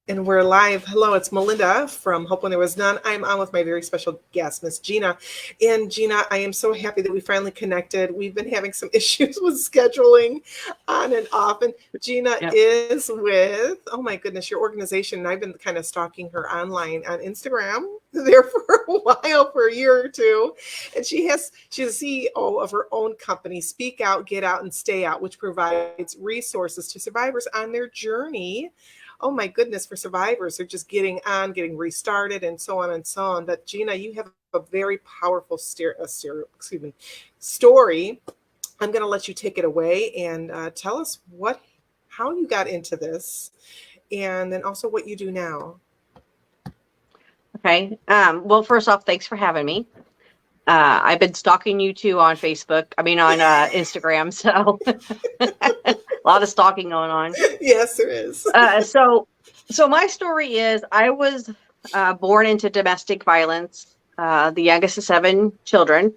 And we're live. Hello, it's Melinda from Hope When There Was None. I'm on with my very special guest, Miss Gina. And Gina, I am so happy that we finally connected. We've been having some issues with scheduling on and off. And Gina is with, oh my goodness, your organization. And I've been kind of stalking her online on Instagram there for a while, for a year or two. And she's a CEO of her own company, Speak Out, Get Out, and Stay Out, which provides resources to survivors on their journey. Oh my goodness, for survivors, they're just getting restarted, and so on and so on. But Gina, you have a very powerful story. I'm going to let you take it away and tell us how you got into this, and then also what you do now. Okay. Well, first off, thanks for having me. I've been stalking you too on Facebook. On Instagram. So a lot of stalking going on. Yes, there is. So my story is I was born into domestic violence, the youngest of 7 children.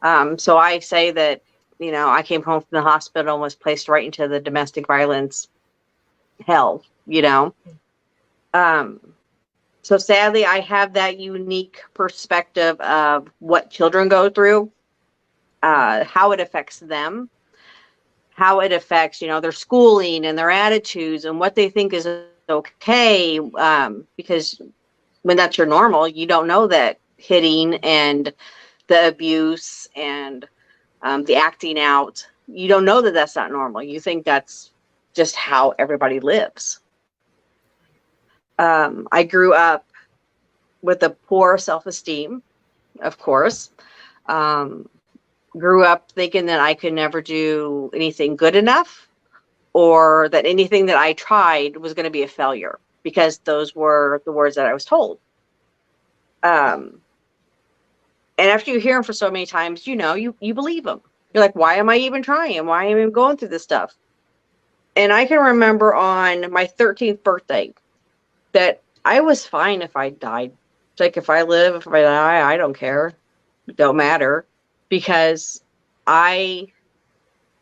So I say that, I came home from the hospital and was placed right into the domestic violence hell, So sadly, I have that unique perspective of what children go through, how it affects them, how it affects, their schooling and their attitudes and what they think is okay. Because when that's your normal, you don't know that hitting and the abuse and the acting out, you don't know that that's not normal. You think that's just how everybody lives. I grew up with a poor self-esteem, of course. Grew up thinking that I could never do anything good enough, or that anything that I tried was going to be a failure, because those were the words that I was told. And after you hear them for so many times, you believe them. You're like, why am I even trying? Why am I even going through this stuff? And I can remember on my 13th birthday that I was fine if I died. It's like, if I live, if I die, I don't care. It don't matter. Because I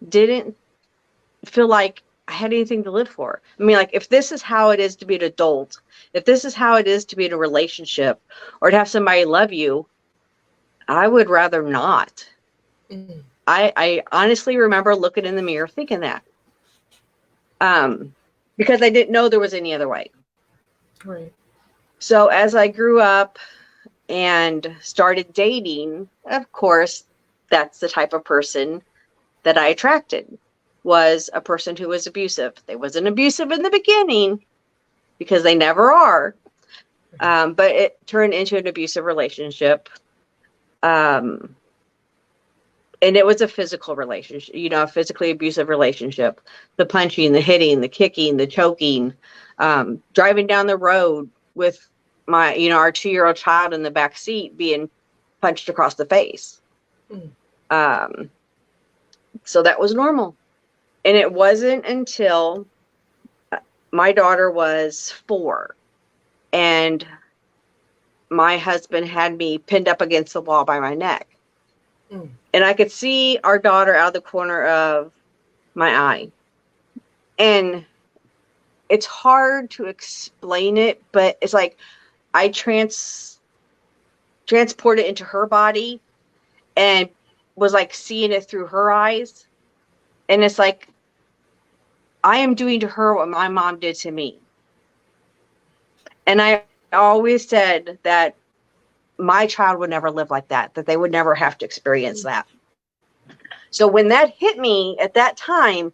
didn't feel like I had anything to live for. I mean, like, if this is how it is to be an adult, if this is how it is to be in a relationship, or to have somebody love you, I would rather not. Mm-hmm. I honestly remember looking in the mirror thinking that. Because I didn't know there was any other way. Right. So as I grew up and started dating, of course, that's the type of person that I attracted, was a person who was abusive. They wasn't abusive in the beginning, because they never are. But it turned into an abusive relationship. And it was a physical relationship, a physically abusive relationship. The punching, the hitting, the kicking, the choking, driving down the road with our 2-year-old child in the back seat being punched across the face. So that was normal. And it wasn't until my daughter was 4 and my husband had me pinned up against the wall by my neck. And I could see our daughter out of the corner of my eye. And it's hard to explain it, but it's like I transported into her body and was like seeing it through her eyes. And it's like, I am doing to her what my mom did to me. And I always said that my child would never live like that they would never have to experience that. So when that hit me at that time,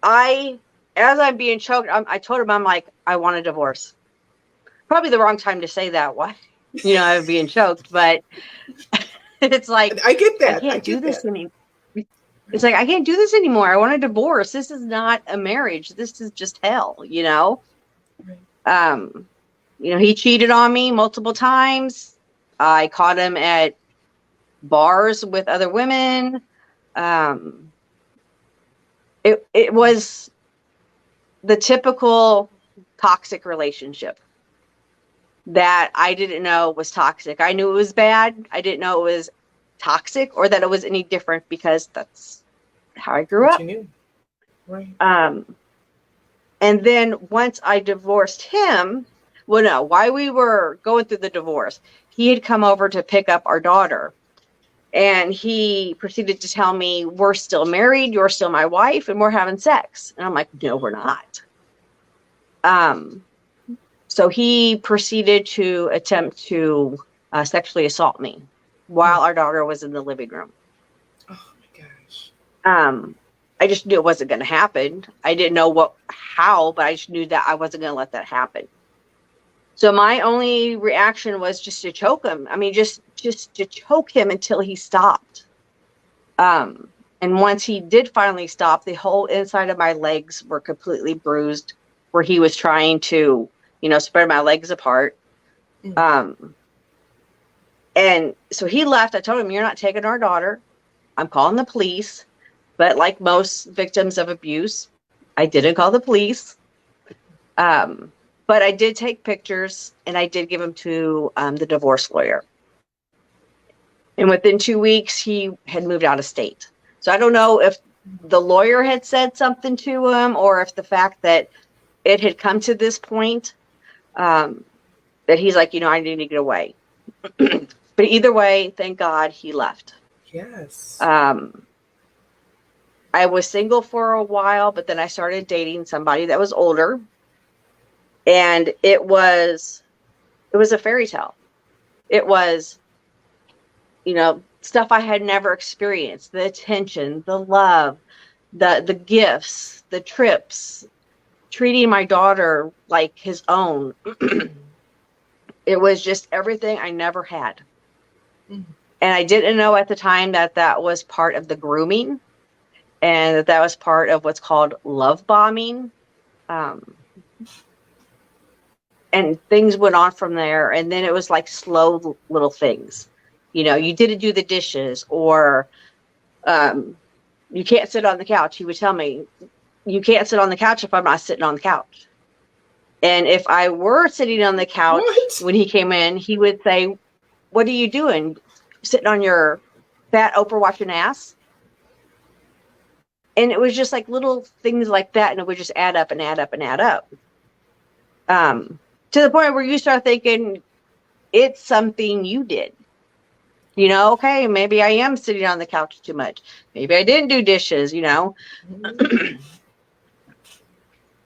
as I'm being choked, I told her, I'm like, I want a divorce. Probably the wrong time to say that. Why? I'm being choked, but it's like, I get that. I can't do this anymore. It's like, I can't do this anymore. I want a divorce. This is not a marriage. This is just hell, Right. He cheated on me multiple times. I caught him at bars with other women. It was the typical toxic relationship that I didn't know was toxic. I knew it was bad. I didn't know it was toxic or that it was any different, because that's how I grew up. You knew. Right. And then once I divorced him, well, no, while we were going through the divorce, he had come over to pick up our daughter. And he proceeded to tell me, we're still married, you're still my wife, and we're having sex. And I'm like, no, we're not. So he proceeded to attempt to sexually assault me while our daughter was in the living room. Oh my gosh. I just knew it wasn't going to happen. I didn't know how, but I just knew that I wasn't going to let that happen. So my only reaction was just to choke him. I mean, just to choke him until he stopped. And once he did finally stop, the whole inside of my legs were completely bruised, where he was trying to, spread my legs apart. And so he left. I told him, you're not taking our daughter. I'm calling the police. But like most victims of abuse, I didn't call the police. But I did take pictures, and I did give them to the divorce lawyer. And within 2 weeks, he had moved out of state. So I don't know if the lawyer had said something to him, or if the fact that it had come to this point, that he's like, I need to get away. But either way, thank God he left. Yes. I was single for a while, but then I started dating somebody that was older. And it was a fairy tale. It was, stuff I had never experienced. The attention, the love, the gifts, the trips, treating my daughter like his own. It was just everything I never had. Mm-hmm. And I didn't know at the time that was part of the grooming, and that was part of what's called love bombing. And things went on from there. And then it was like slow little things. You didn't do the dishes, or you can't sit on the couch. He would tell me, you can't sit on the couch if I'm not sitting on the couch. And if I were sitting on the couch when he came in, he would say, what are you doing? Sitting on your fat Oprah watching ass? And it was just like little things like that. And it would just add up and add up and add up. To the point where you start thinking it's something you did. Okay, maybe I am sitting on the couch too much. Maybe I didn't do dishes, Mm-hmm.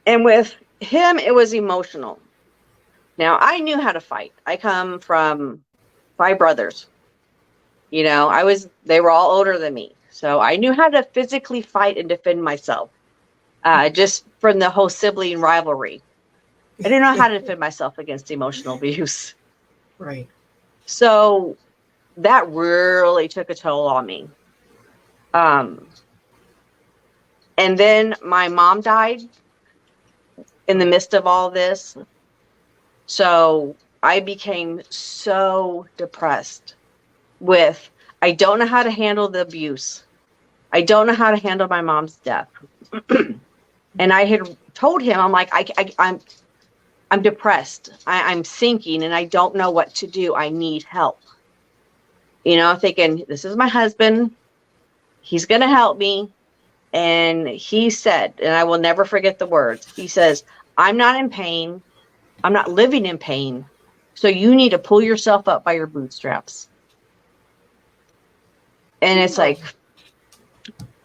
And with him, it was emotional. Now, I knew how to fight. I come from 5 brothers. They were all older than me. So I knew how to physically fight and defend myself, just from the whole sibling rivalry. I didn't know how to defend myself against emotional abuse. Right. So that really took a toll on me. And then my mom died in the midst of all this. So I became so depressed with, I don't know how to handle the abuse. I don't know how to handle my mom's death. And I had told him, I'm like, I'm depressed. I'm sinking, and I don't know what to do. I need help. Thinking, this is my husband. He's going to help me. And he said, and I will never forget the words. He says, I'm not in pain. I'm not living in pain. So you need to pull yourself up by your bootstraps. And it's like,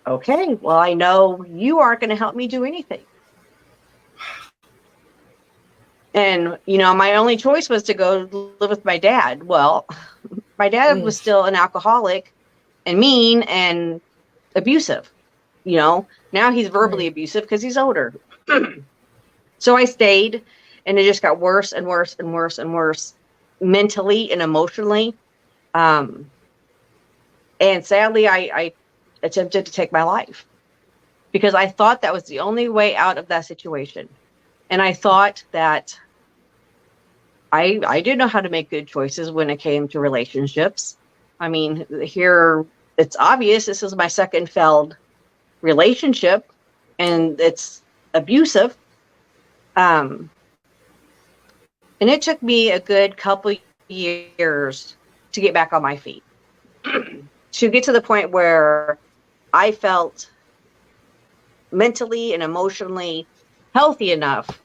okay, well, I know you aren't going to help me do anything. And, my only choice was to go live with my dad. Well, my dad was still an alcoholic and mean and abusive. Now he's verbally abusive because he's older. So I stayed, and it just got worse and worse and worse and worse, mentally and emotionally. And sadly, I attempted to take my life because I thought that was the only way out of that situation. And I thought that I didn't know how to make good choices when it came to relationships. I mean, here it's obvious this is my second failed relationship, and it's abusive. And it took me a good couple years to get back on my feet, to get to the point where I felt mentally and emotionally healthy enough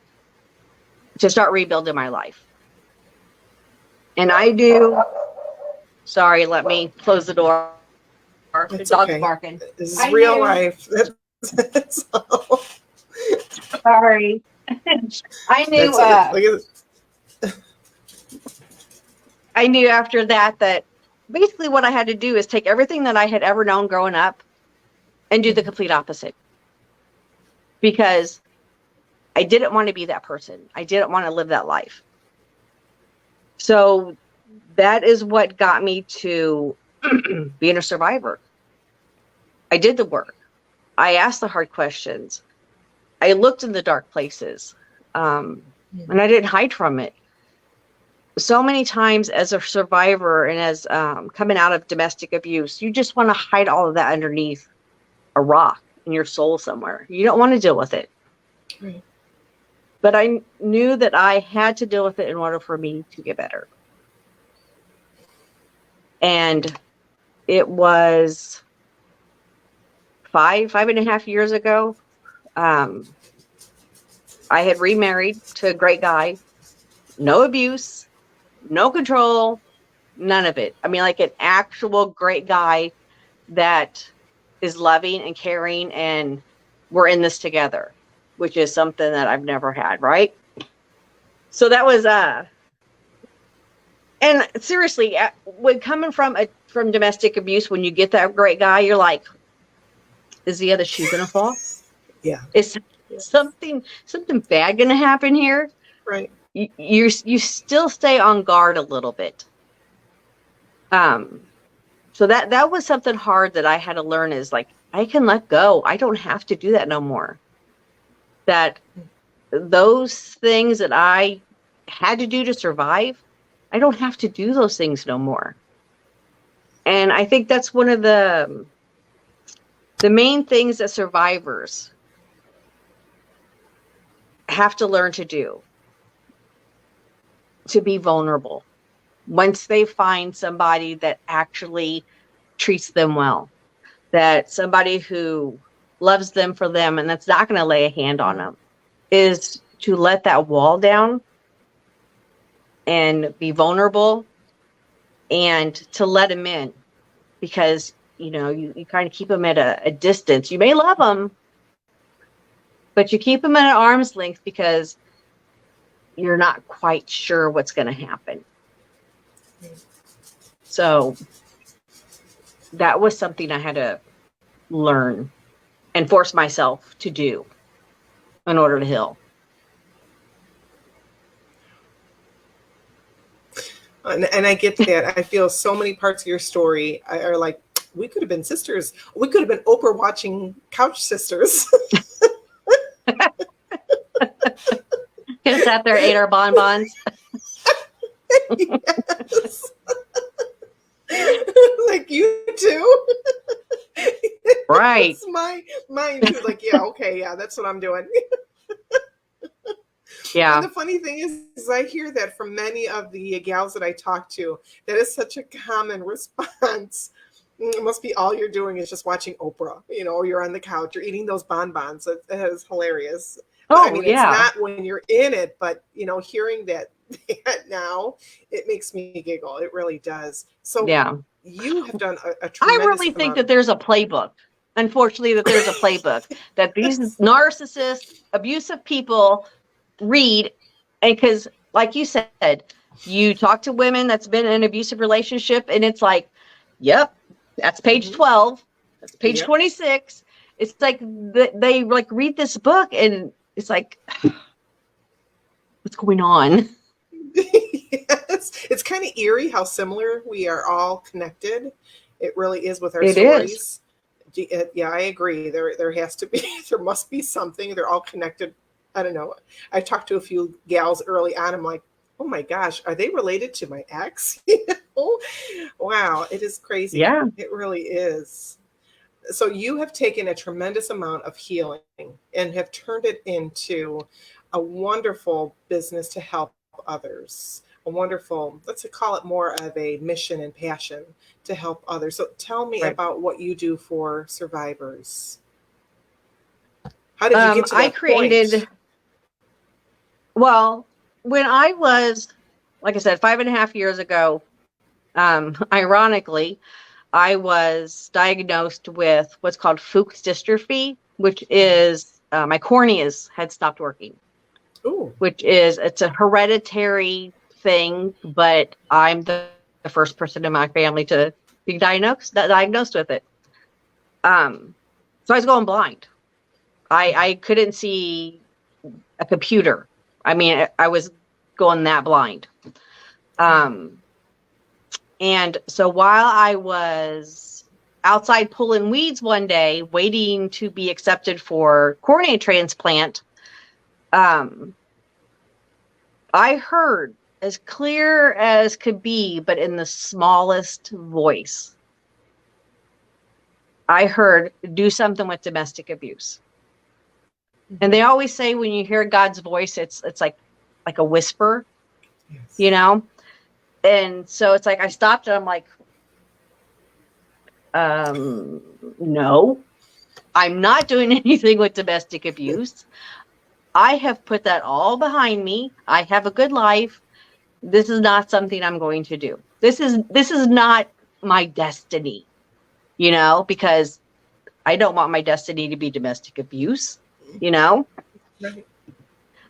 to start rebuilding my life. And I do. Sorry, let me close the door. The It's dog's okay. barking. This is real life. That's all. Sorry. I knew. That's it. Look at I knew after that basically what I had to do is take everything that I had ever known growing up and do the complete opposite. Because I didn't want to be that person. I didn't want to live that life. So that is what got me to being a survivor. I did the work. I asked the hard questions. I looked in the dark places. And I didn't hide from it. So many times as a survivor and as coming out of domestic abuse, you just want to hide all of that underneath a rock in your soul somewhere. You don't want to deal with it. Right. But I knew that I had to deal with it in order for me to get better. And it was 5.5 years ago. I had remarried to a great guy. No abuse, no control, none of it. I mean, like an actual great guy that is loving and caring, and we're in this together, which is something that I've never had, right? So that was and seriously, when coming from domestic abuse, when you get that great guy, you're like, is the other shoe gonna fall? Yeah. Is something bad gonna happen here? Right. You still stay on guard a little bit. So that was something hard that I had to learn, is like, I can let go. I don't have to do that no more. That those things that I had to do to survive, I don't have to do those things no more. And I think that's one of the main things that survivors have to learn to do, to be vulnerable. Once they find somebody that actually treats them well, that somebody who loves them for them and that's not going to lay a hand on them, is to let that wall down and be vulnerable and to let them in. Because, you kind of keep them at a distance. You may love them, but you keep them at an arm's length because you're not quite sure what's going to happen. So that was something I had to learn and force myself to do in order to heal. And I get that. I feel so many parts of your story are like, we could have been sisters. We could have been Oprah watching couch sisters. Could have sat there, ate our bonbons. Yes. Like, you too. Right. It's mine too. Like, yeah, okay, yeah, that's what I'm doing. Yeah. And the funny thing is I hear that from many of the gals that I talk to. That is such a common response. It must be all you're doing is just watching Oprah, or you're on the couch, you're eating those bonbons. It is hilarious. Oh, I mean, yeah. It's not when you're in it, but hearing that now, it makes me giggle. It really does. So yeah, you have done a tremendous I really think that there's a playbook. Unfortunately, that there's a playbook that these narcissist, abusive people read, and because, like you said, you talk to women that's been in an abusive relationship, and it's like, yep, that's page 12, that's page 26. It's like they like read this book, and it's like, what's going on? Yes, it's kind of eerie how similar we are all connected. It really is with our It stories. Yeah, I agree. There has to be, there must be something. They're all connected. I don't know. I talked to a few gals early on. I'm like, oh my gosh, are they related to my ex? Wow, it is crazy. Yeah. It really is. So you have taken a tremendous amount of healing and have turned it into a wonderful business to help others. A wonderful, let's call it more of a mission and passion to help others. So tell me about what you do for survivors. How did you get to that point? Well, when I was, like I said, 5.5 years ago, ironically, I was diagnosed with what's called Fuchs dystrophy, which is my corneas had stopped working. Ooh. It's a hereditary thing, but I'm the first person in my family to be diagnosed with it. So I was going blind. I couldn't see a computer. I mean, I was going that blind. And so while I was outside pulling weeds one day, waiting to be accepted for cornea transplant, I heard as clear as could be, but in the smallest voice, I heard, do something with domestic abuse. And they always say when you hear God's voice, it's like a whisper, Yes. you know? And so it's like I stopped and I'm like, no, I'm not doing anything with domestic abuse. I have put that all behind me. I have a good life. This is not something I'm going to do. This is not my destiny, you know, because I don't want my destiny to be domestic abuse, you know. Right.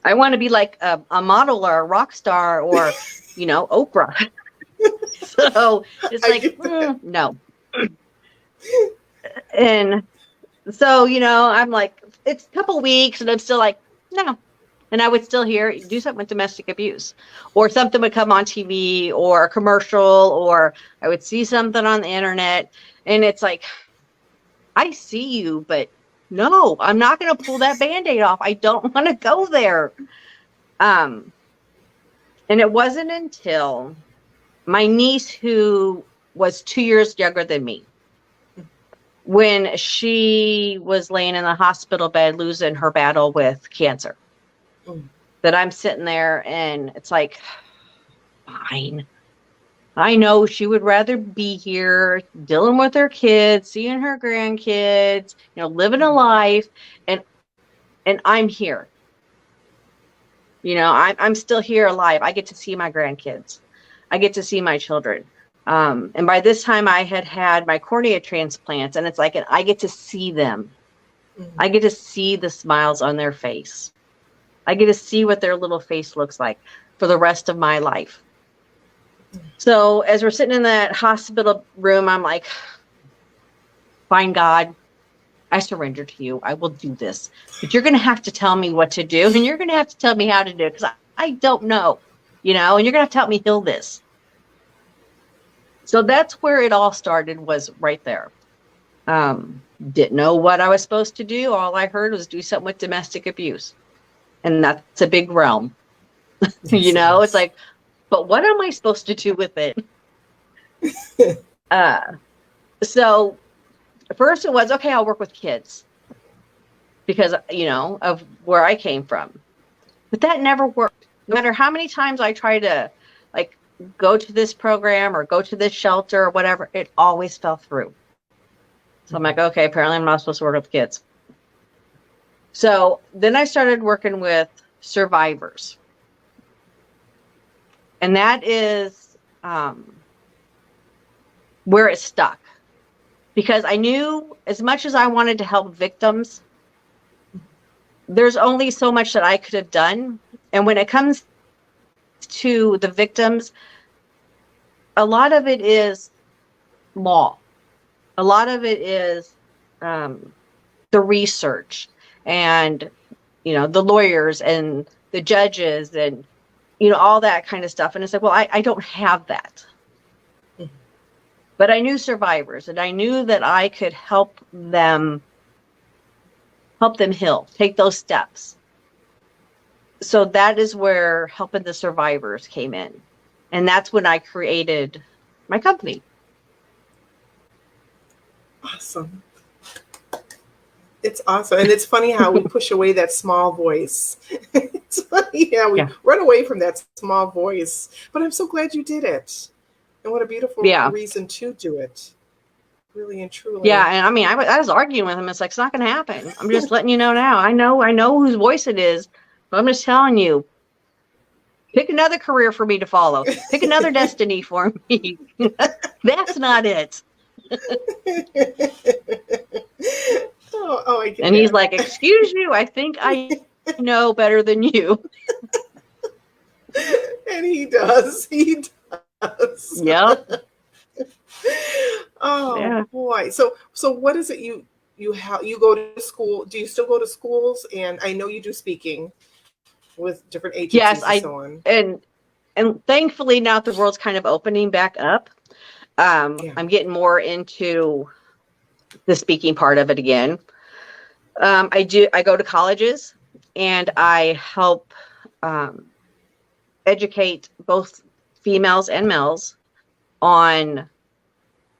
I want to be like a model or a rock star or, you know, Oprah. So it's like, no. And so, you know, I'm like, it's a couple weeks and I'm still like, no. And I would still hear, do something with domestic abuse, or something would come on TV or a commercial, or I would see something on the internet. And it's like, I see you, but no, I'm not going to pull that Band-Aid off. I don't want to go there. And it wasn't until my niece, who was 2 years younger than me, when she was laying in the hospital bed losing her battle with cancer, that I'm sitting there and it's like, fine. I know she would rather be here dealing with her kids, seeing her grandkids, you know, living a life, and I'm here. You know, I'm still here alive. I get to see my grandkids. I get to see my children. And by this time I had my cornea transplants, and it's like, and I get to see them. I get to see the smiles on their face. I get to see what their little face looks like for the rest of my life. So as we're sitting in that hospital room, I'm like, fine, God, I surrender to you. I will do this. But you're going to have to tell me what to do. And you're going to have to tell me how to do it, because I don't know, you know, and you're going to have to help me heal this. So that's where it all started, was right there. Didn't know what I was supposed to do. All I heard was do something with domestic abuse. And that's a big realm. You know, it's like, but what am I supposed to do with it? So first it was, okay, I'll work with kids, because, you know, of where I came from. But that never worked. No matter how many times I try to, like, go to this program or go to this shelter or whatever, it always fell through. So I'm like, okay, apparently I'm not supposed to work with kids. So then I started working with survivors. And that is where it stuck. Because I knew, as much as I wanted to help victims, there's only so much that I could have done. And when it comes to the victims, a lot of it is law. A lot of it is the research and, you know, the lawyers and the judges and, you know, all that kind of stuff. And it's like, well, I don't have that. But I knew survivors, and I knew that I could help them heal, take those steps. So that is where helping the survivors came in. And that's when I created my company. Awesome. It's awesome. And it's funny how we push away that small voice. It's funny how we run away from that small voice. But I'm so glad you did it. And what a beautiful reason to do it. Really and truly. Yeah, and I mean, I was arguing with him. It's like, it's not going to happen. I'm just letting you know now. I know whose voice it is, but I'm just telling you, Pick another career for me to follow. Pick another destiny for me. That's not it. I get And he's that. like, excuse you, I think I know better than you. And he does. He does. Yep. Oh Yeah. boy. So what is it you go to school? Do you still go to schools? And I know you do speaking with different Yes, agencies and I so on. and thankfully now the world's kind of opening back up. Yeah. I'm getting more into the speaking part of it again. I go to colleges and I help educate both females and males on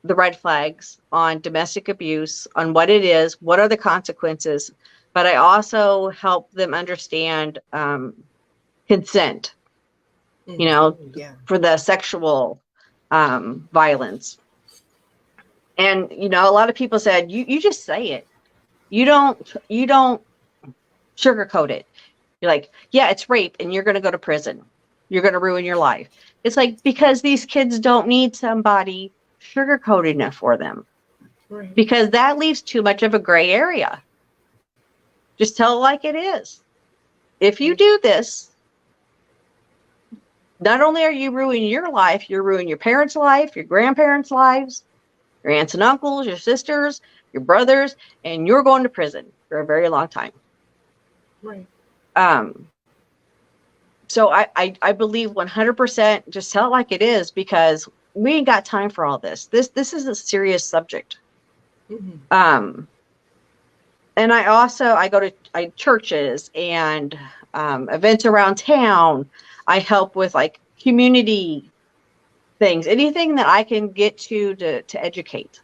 the red flags, on domestic abuse, on what it is, what are the consequences. But I also help them understand consent, Yeah. for the sexual violence. And, a lot of people said, you just say it. You don't sugarcoat it. You're like, yeah, it's rape and you're going to go to prison. You're going to ruin your life. It's like, because these kids don't need somebody sugarcoating it for them, Right. because that leaves too much of a gray area. Just tell it like it is. If you do this, not only are you ruining your life, you're ruining your parents' life, your grandparents' lives, your aunts and uncles, your sisters, your brothers, and you're going to prison for a very long time. Right. So I believe 100% just tell it like it is, because we ain't got time for all this. This is a serious subject. Mm-hmm. And I go to churches and events around town. I help with like community things, anything that I can get to educate.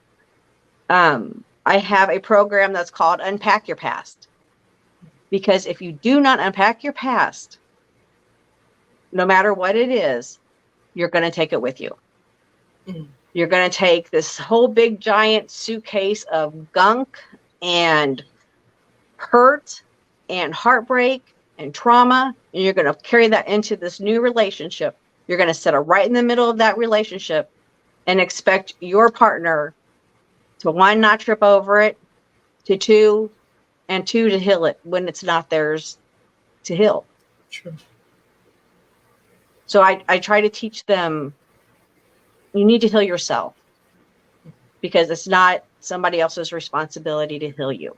I have a program that's called Unpack Your Past, because if you do not unpack your past, no matter what it is, you're going to take it with you. Mm-hmm. You're going to take this whole big giant suitcase of gunk and hurt and heartbreak and trauma, and you're going to carry that into this new relationship. You're going to set it right in the middle of that relationship and expect your partner to, one, not trip over it, to two, to heal it when it's not theirs to heal. True. So I try to teach them, you need to heal yourself, because it's not somebody else's responsibility to heal you.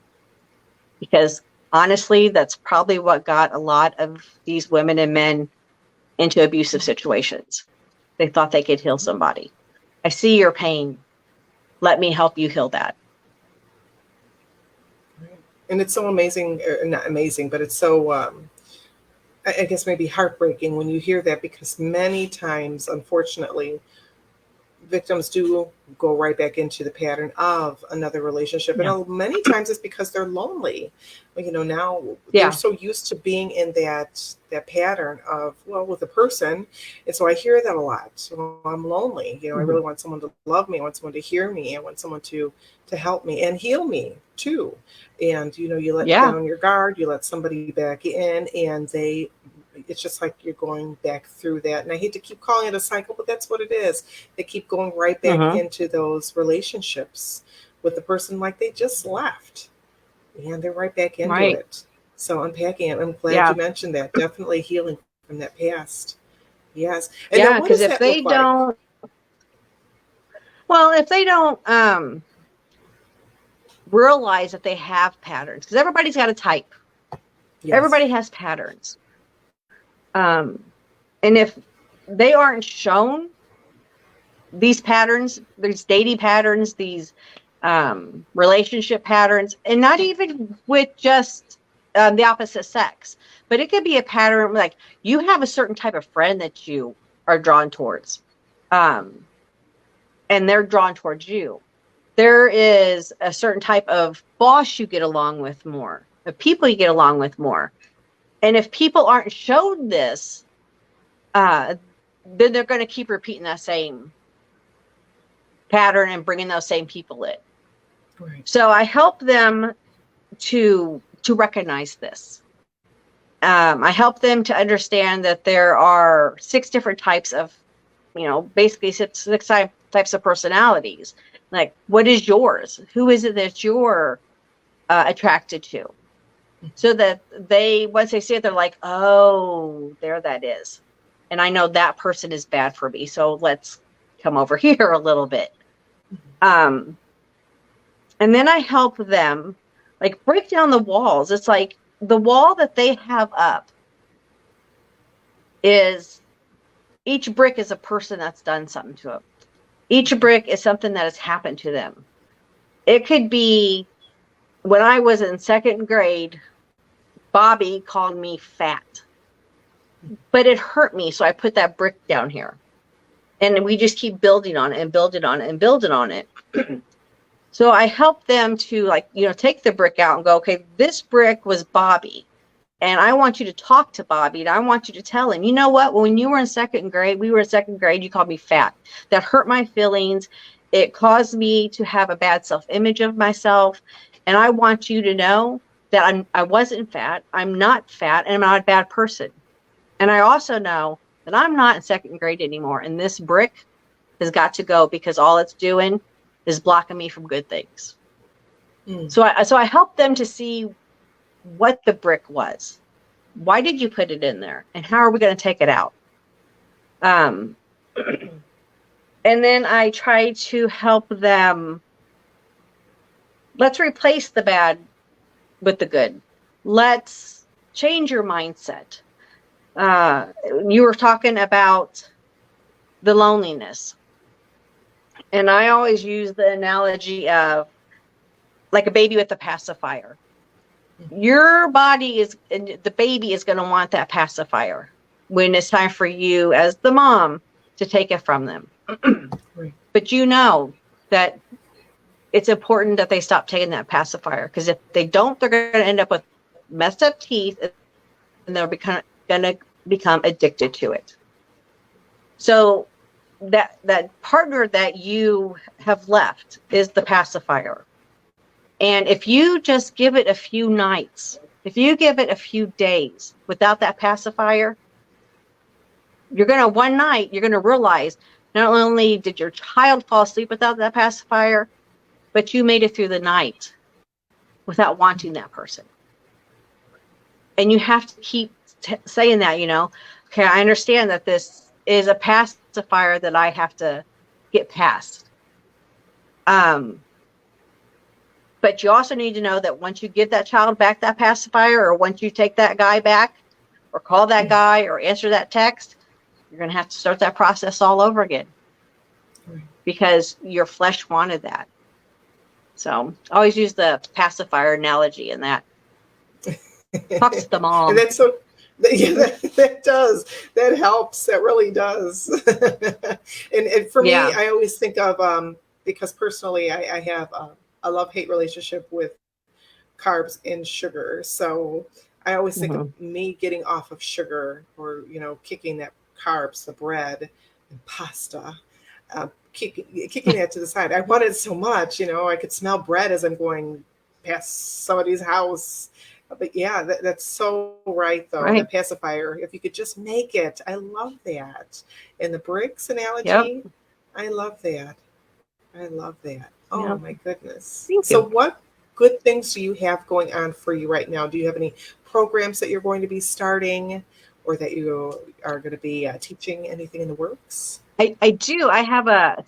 Because honestly, that's probably what got a lot of these women and men into abusive situations. They thought they could heal somebody. I see your pain. Let me help you heal that. Right. And it's so amazing, or not amazing, but it's so, I guess maybe heartbreaking when you hear that, because many times, unfortunately, victims do go right back into the pattern of another relationship. Yeah. And many times it's because they're lonely. Now they're Yeah. so used to being in that pattern of, well, with a person. And so I hear that a lot. So I'm lonely. I really want someone to love me. I want someone to hear me. I want someone to help me and heal me too. And, you let Yeah. down your guard, you let somebody back in, and it's just like you're going back through that. And I hate to keep calling it a cycle, but that's what it is. They keep going right back into those relationships with the person like they just left. And they're right back into Right. it. So unpacking it, I'm glad Yeah. you mentioned that. Definitely healing from that past. Yes. And Yeah, then what because does if that they look like? don't, well, if they don't realize that they have patterns, because everybody's got a type. Yes. Everybody has patterns. And if they aren't shown these patterns, these dating patterns, these relationship patterns, and not even with just the opposite sex, but it could be a pattern like you have a certain type of friend that you are drawn towards, and they're drawn towards you. There is a certain type of boss you get along with more, of people you get along with more. And if people aren't shown this, then they're going to keep repeating that same pattern and bringing those same people in. Right. So I help them to recognize this. I help them to understand that there are 6 different types of, basically six types of personalities. Like, what is yours? Who is it that you're attracted to? So that once they see it, they're like, oh, there that is. And I know that person is bad for me. So let's come over here a little bit. And then I help them like break down the walls. It's like the wall that they have up is, each brick is a person that's done something to them. Each brick is something that has happened to them. It could be when I was in 2nd grade, Bobby called me fat, but it hurt me. So I put that brick down here, and we just keep building on it and building on it and building on it. So I help them to take the brick out and go, okay, this brick was Bobby. And I want you to talk to Bobby, and I want you to tell him, you know what? When you were in 2nd grade, we were in 2nd grade, you called me fat. That hurt my feelings. It caused me to have a bad self-image of myself. And I want you to know that I wasn't fat. I'm not fat, and I'm not a bad person. And I also know that I'm not in 2nd grade anymore. And this brick has got to go, because all it's doing is blocking me from good things. So I help them to see what the brick was. Why did you put it in there? And how are we going to take it out? And then I try to help them. Let's replace the bad with the good. Let's change your mindset. You were talking about the loneliness. And I always use the analogy of like a baby with a pacifier. Your body is, and the baby is going to want that pacifier when it's time for you as the mom to take it from them. Right. But you know that it's important that they stop taking that pacifier, because if they don't, they're going to end up with messed up teeth, and they're going to become addicted to it. So that partner that you have left is the pacifier. And if you just give it a few nights, if you give it a few days without that pacifier, one night, you're going to realize not only did your child fall asleep without that pacifier, but you made it through the night without wanting that person. And you have to keep saying that, okay, I understand that this is a pacifier that I have to get past. But you also need to know that once you give that child back that pacifier, or once you take that guy back, or call that guy, or answer that text, you're going to have to start that process all over again, because your flesh wanted that. So I always use the pacifier analogy in that. Talk to the mom. And that's so, yeah, that does. That helps. That really does. and for me, I always think of, because personally I have a love-hate relationship with carbs and sugar. So I always think of me getting off of sugar, or, kicking that carbs, the bread and pasta, kicking that to the side. I wanted it so much, I could smell bread as I'm going past somebody's house. But yeah, that's so right, though. Right. The pacifier, if you could just make it. I love that. And the bricks analogy, I love that. Oh, my goodness. Thank you. So what good things do you have going on for you right now? Do you have any programs that you're going to be starting, or that you are going to be teaching, anything in the works? I do. I have a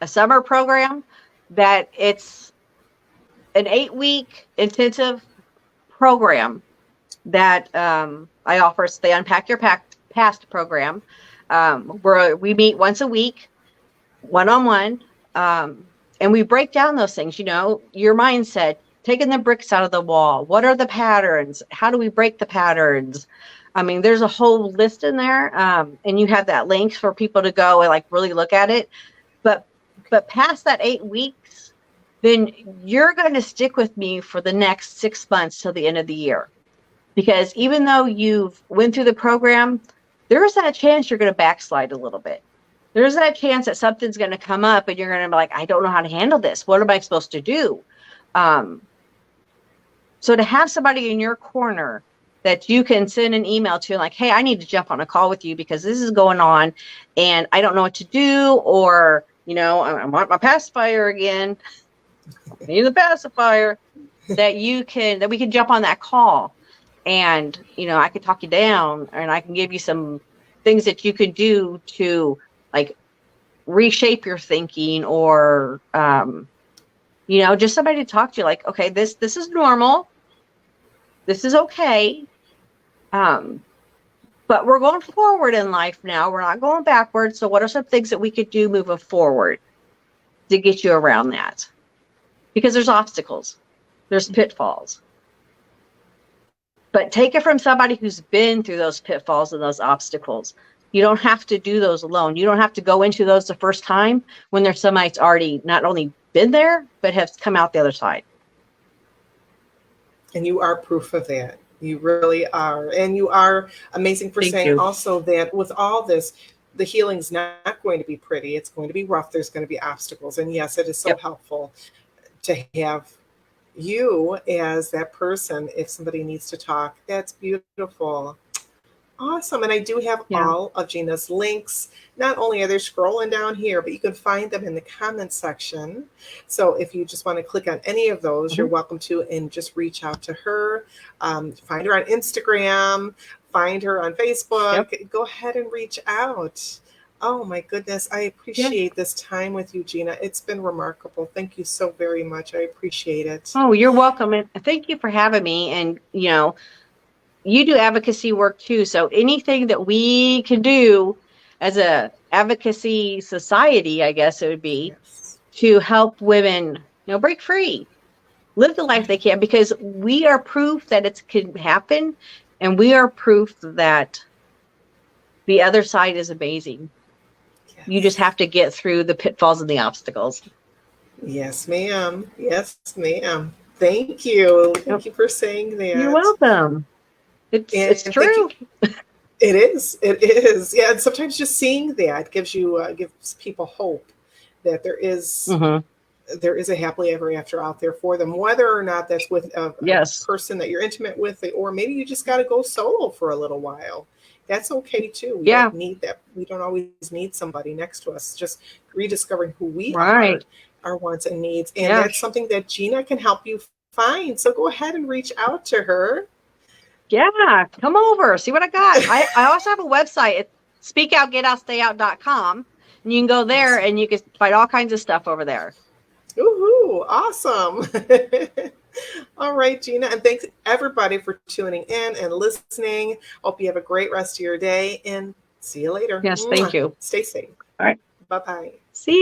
summer program that it's an 8-week intensive program that I offer. It's the Unpack Your Past program, where we meet once a week, one-on-one, and we break down those things, your mindset, taking the bricks out of the wall. What are the patterns? How do we break the patterns? I mean, there's a whole list in there, and you have that link for people to go and really look at it. But past that 8 weeks, then you're going to stick with me for the next 6 months till the end of the year. Because even though you've went through the program, there's that chance you're going to backslide a little bit. There's that chance that something's going to come up and you're going to be like, I don't know how to handle this. What am I supposed to do? So to have somebody in your corner that you can send an email to, like, hey, I need to jump on a call with you because this is going on and I don't know what to do, or, I want my pacifier again. I need the pacifier. That we can jump on that call, and, I could talk you down, and I can give you some things that you could do to, like, reshape your thinking, or, just somebody to talk to, like, okay, this is normal. This is okay. But we're going forward in life now. We're not going backwards. So what are some things that we could do moving forward to get you around that? Because there's obstacles. There's pitfalls. But take it from somebody who's been through those pitfalls and those obstacles. You don't have to do those alone. You don't have to go into those the first time when there's somebody that's already not only been there, but has come out the other side. And you are proof of that. You really are. And you are amazing for saying also that with all this, the healing's not going to be pretty. It's going to be rough. There's going to be obstacles. And yes, it is so helpful to have you as that person if somebody needs to talk. That's beautiful. Awesome. And I do have all of Gina's links. Not only are they scrolling down here, but you can find them in the comment section. So if you just want to click on any of those, you're welcome to, and just reach out to her. Find her on Instagram, find her on Facebook. Go ahead and reach out. Oh my goodness. I appreciate this time with you, Gina. It's been remarkable. Thank you so very much. I appreciate it. Oh, you're welcome. And thank you for having me. And, you do advocacy work too. So anything that we can do as a advocacy society, I guess it would be, to help women, break free, live the life they can, because we are proof that it can happen. And we are proof that the other side is amazing. Yes. You just have to get through the pitfalls and the obstacles. Yes, ma'am. Yes, ma'am. Thank you. Thank you for saying that. You're welcome. It's true. It is. It is. Yeah. And sometimes just seeing that gives people hope that there is a happily ever after out there for them, whether or not that's with a person that you're intimate with, or maybe you just got to go solo for a little while. That's okay too. We don't need that. We don't always need somebody next to us. Just rediscovering who we are, our wants and needs. And that's something that Gina can help you find. So go ahead and reach out to her. Yeah, come over, see what I got. I also have a website at speakoutgetoutstayout.com, and you can go there and you can find all kinds of stuff over there. Ooh, awesome. All right, Gina, and thanks everybody for tuning in and listening. Hope you have a great rest of your day, and see you later. Yes, thank you. Stay safe. All right. Bye-bye. See you.